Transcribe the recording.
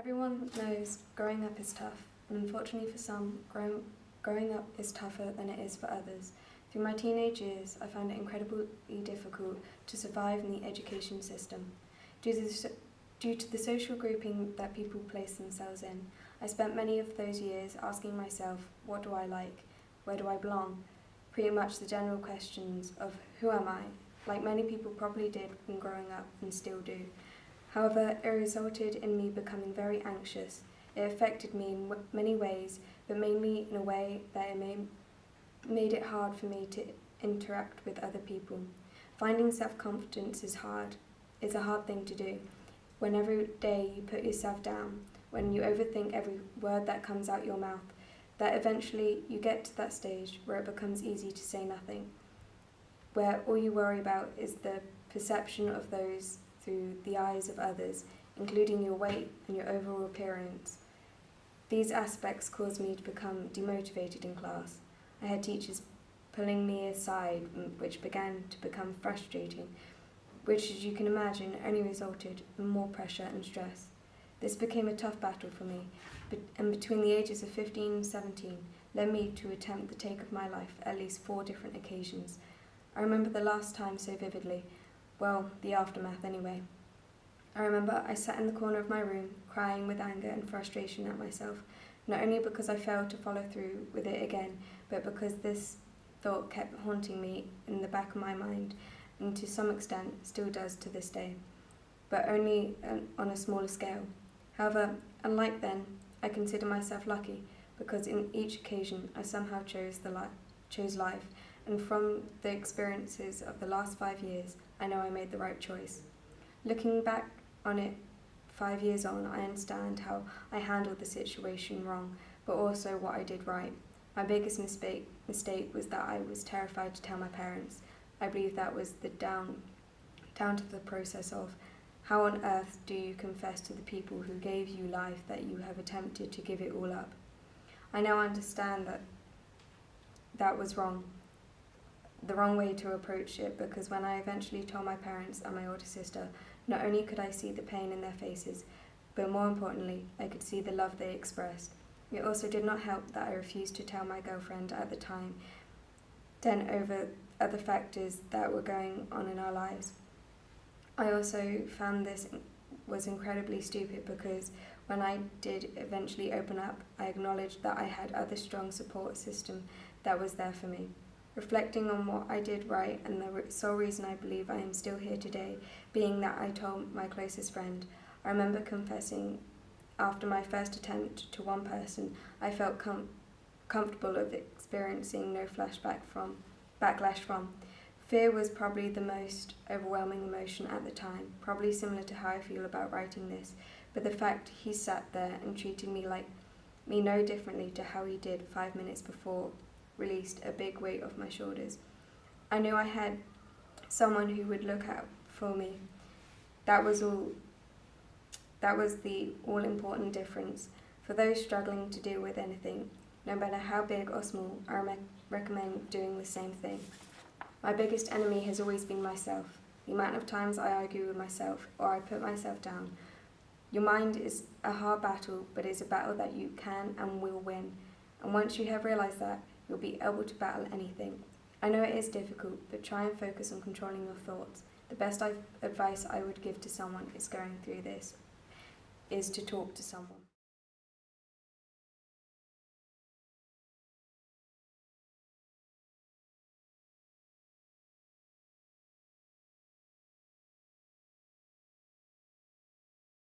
Everyone knows growing up is tough, and unfortunately for some, growing up is tougher than it is for others. Through my teenage years, I found it incredibly difficult to survive in the education system. Due to the social grouping that people place themselves in, I spent many of those years asking myself, what do I like? Where do I belong? Pretty much the general questions of who am I, like many people probably did when growing up and still do. However, it resulted in me becoming very anxious. It affected me in many ways, but mainly in a way that it made it hard for me to interact with other people. Finding self-confidence is hard. It's a hard thing to do. When every day you put yourself down, when you overthink every word that comes out your mouth, that eventually you get to that stage where it becomes easy to say nothing, where all you worry about is the perception of those through the eyes of others, including your weight and your overall appearance. These aspects caused me to become demotivated in class. I had teachers pulling me aside, which began to become frustrating, which, as you can imagine, only resulted in more pressure and stress. This became a tough battle for me, and between the ages of 15 and 17 led me to attempt the take of my life at least 4 different occasions. I remember the last time so vividly, well, the aftermath anyway. I remember I sat in the corner of my room, crying with anger and frustration at myself, not only because I failed to follow through with it again, but because this thought kept haunting me in the back of my mind, and to some extent still does to this day, but only on a smaller scale. However, unlike then, I consider myself lucky, because in each occasion I somehow chose life, and from the experiences of the last 5 years, I know I made the right choice. Looking back on it 5 years on, I understand how I handled the situation wrong, but also what I did right. My biggest mistake was that I was terrified to tell my parents. I believe that was down to the process of how on earth do you confess to the people who gave you life that you have attempted to give it all up? I now understand that was wrong. The wrong way to approach it, because when I eventually told my parents and my older sister, not only could I see the pain in their faces, but more importantly, I could see the love they expressed. It also did not help that I refused to tell my girlfriend at the time, then over other factors that were going on in our lives. I also found this was incredibly stupid, because when I did eventually open up, I acknowledged that I had other strong support system that was there for me. Reflecting on what I did right, and the sole reason I believe I am still here today being that I told my closest friend, I remember confessing after my first attempt to one person I felt comfortable of experiencing no backlash from. Fear was probably the most overwhelming emotion at the time, probably similar to how I feel about writing this, but the fact he sat there and treated me no differently to how he did 5 minutes before released a big weight off my shoulders. I knew I had someone who would look out for me. That was the all-important difference. For those struggling to deal with anything, no matter how big or small, I recommend doing the same thing. My biggest enemy has always been myself. The amount of times I argue with myself or I put myself down. Your mind is a hard battle, but it's a battle that you can and will win. And once you have realised that, you'll be able to battle anything. I know it is difficult, but try and focus on controlling your thoughts. The best advice I would give to someone is going through this is to talk to someone.